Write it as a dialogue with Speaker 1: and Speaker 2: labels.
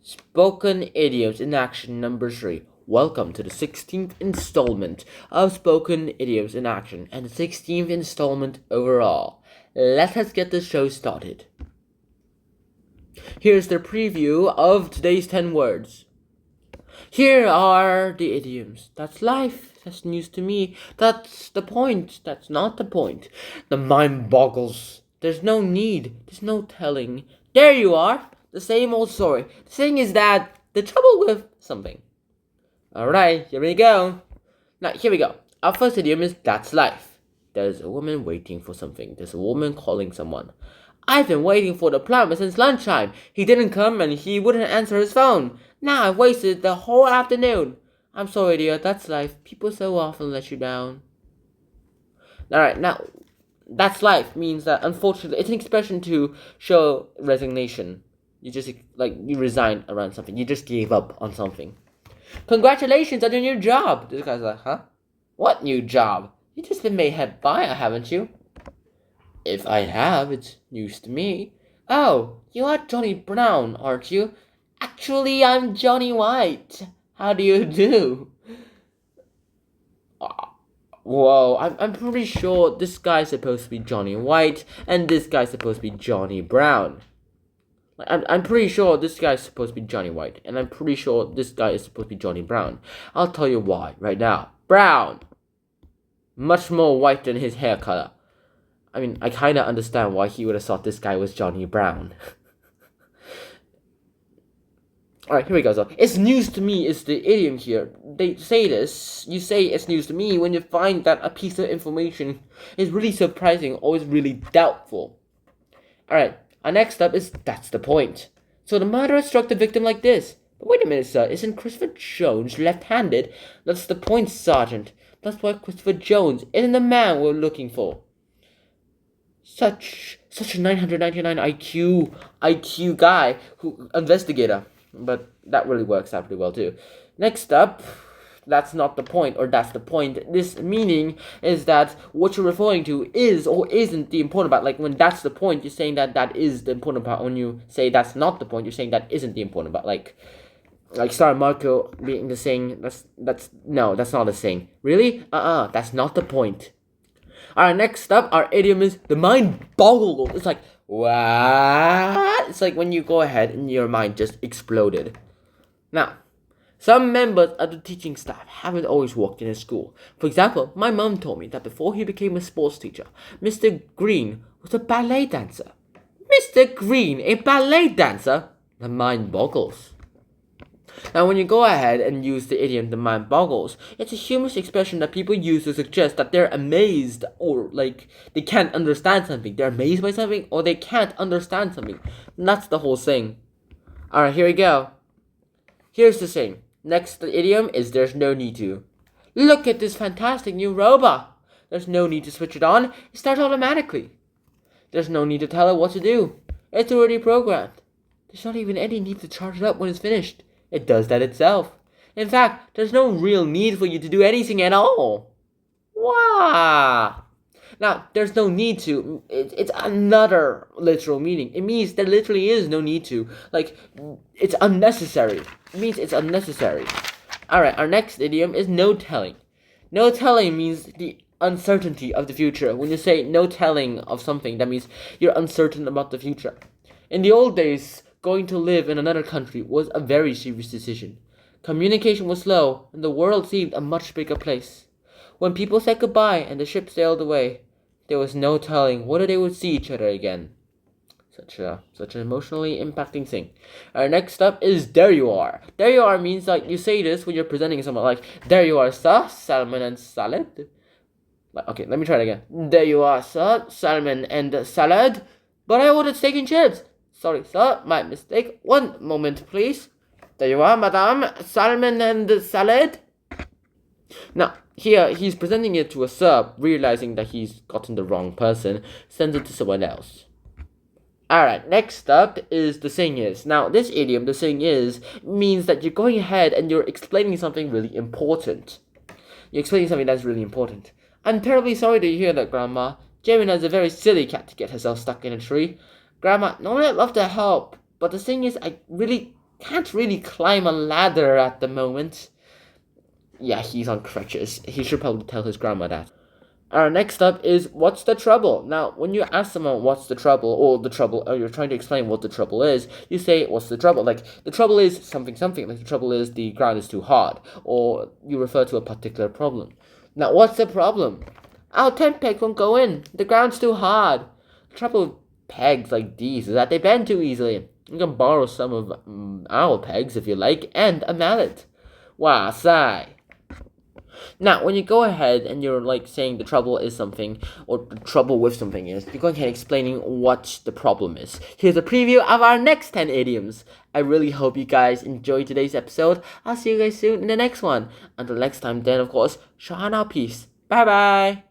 Speaker 1: Spoken Idioms in Action number 3. Welcome to the 16th installment of Spoken Idioms in Action and the 16th installment overall. Let us get the show started. Here's the preview of today's 10 words. Here are the idioms. That's life. That's news to me. That's the point. That's not the point. The mind boggles. There's no need. There's no telling. There you are. The same old story. The thing is that the trouble with something. Alright, here we go. Now, here we go. Our first idiom is that's life. There's a woman waiting for something. There's a woman calling someone. I've been waiting for the plumber since lunchtime. He didn't come and he wouldn't answer his phone. Now I've wasted the whole afternoon. I'm sorry, dear. That's life. People so often let you down. Alright, now, that's life means that, unfortunately, it's an expression to show resignation. You just, you resigned around something. You just gave up on something. Congratulations on your new job. This guy's like, huh? What new job? You just been made head buyer, haven't you? If I have, it's news to me. Oh, you are Johnny Brown, aren't you? Actually, I'm Johnny White. How do you do? Whoa, I'm pretty sure this guy's supposed to be Johnny White, and this guy's supposed to be Johnny Brown. I'm pretty sure this guy's supposed to be Johnny White, and I'm pretty sure this guy is supposed to be Johnny Brown. I'll tell you why right now. Brown! Much more white than his hair color. I mean, I kinda understand why he would have thought this guy was Johnny Brown. Alright, here we go. So, it's news to me is the idiom here. They say this. You say it's news to me when you find that a piece of information is really surprising or is really doubtful. Alright, our next up is that's the point. So the murderer struck the victim like this. But wait a minute, sir. Isn't Christopher Jones left-handed? That's the point, Sergeant. That's why Christopher Jones isn't the man we're looking for. Such a 999 IQ guy investigator. But that really works out pretty well too. Next up, that's not the point, or that's the point. This meaning is that what you're referring to is or isn't the important part. Like when that's the point, you're saying that that is the important part. When you say that's not the point, you're saying that isn't the important part. Like Star Marco being the saying that's not the saying. Really? That's not the point. Alright, next up, our idiom is the mind boggled. It's like, what? It's like when you go ahead and your mind just exploded. Now, some members of the teaching staff haven't always worked in a school. For example, my mom told me that before he became a sports teacher, Mr. Green was a ballet dancer. Mr. Green, a ballet dancer? The mind boggles. Now, when you go ahead and use the idiom the mind boggles, it's a humorous expression that people use to suggest that they're amazed or, they can't understand something. They're amazed by something or they can't understand something. And that's the whole thing. Alright, here we go. Here's the thing. Next idiom is there's no need to. Look at this fantastic new robot. There's no need to switch it on. It starts automatically. There's no need to tell it what to do. It's already programmed. There's not even any need to charge it up when it's finished. It does that itself. In fact, there's no real need for you to do anything at all. Wow. Now, there's no need to. It's another literal meaning. It means there literally is no need to. It's unnecessary. It means it's unnecessary. Alright, our next idiom is no telling. No telling means the uncertainty of the future. When you say no telling of something, that means you're uncertain about the future. In the old days, going to live in another country was a very serious decision. Communication was slow, and the world seemed a much bigger place. When people said goodbye and the ship sailed away, there was no telling whether they would see each other again. Such an emotionally impacting thing. Our next up is there you are. There you are means you say this when you're presenting someone like, there you are, sir, salmon and salad. Okay, let me try it again. There you are, sir, salmon and salad. But I ordered steak and chips. Sorry, sir, my mistake. One moment, please. There you are, madame. Salmon and salad. Now, here, he's presenting it to a sir, realizing that he's gotten the wrong person, sends it to someone else. Alright, next up is the thing is. Now, this idiom, the thing is, means that you're going ahead and you're explaining something really important. You're explaining something that's really important. I'm terribly sorry to hear that, Grandma. Jamina is a very silly cat to get herself stuck in a tree. Grandma, normally I'd love to help, but the thing is, I really can't really climb a ladder at the moment. Yeah, he's on crutches. He should probably tell his grandma that. Next up is what's the trouble? Now, when you ask someone what's the trouble, or you're trying to explain what the trouble is, you say what's the trouble? Like the trouble is something something. Like the trouble is the ground is too hard, or you refer to a particular problem. Now, what's the problem? Our tent peg won't go in. The ground's too hard. The trouble with pegs like these is that they bend too easily. You can borrow some of our pegs if you like, and a mallet. Wow, sigh. Now, when you go ahead and you're like saying the trouble is something, or the trouble with something is, you're going ahead explaining what the problem is. Here's a preview of our next 10 idioms. I really hope you guys enjoyed today's episode. I'll see you guys soon in the next one. Until next time, then, of course, Shahana, peace. Bye bye.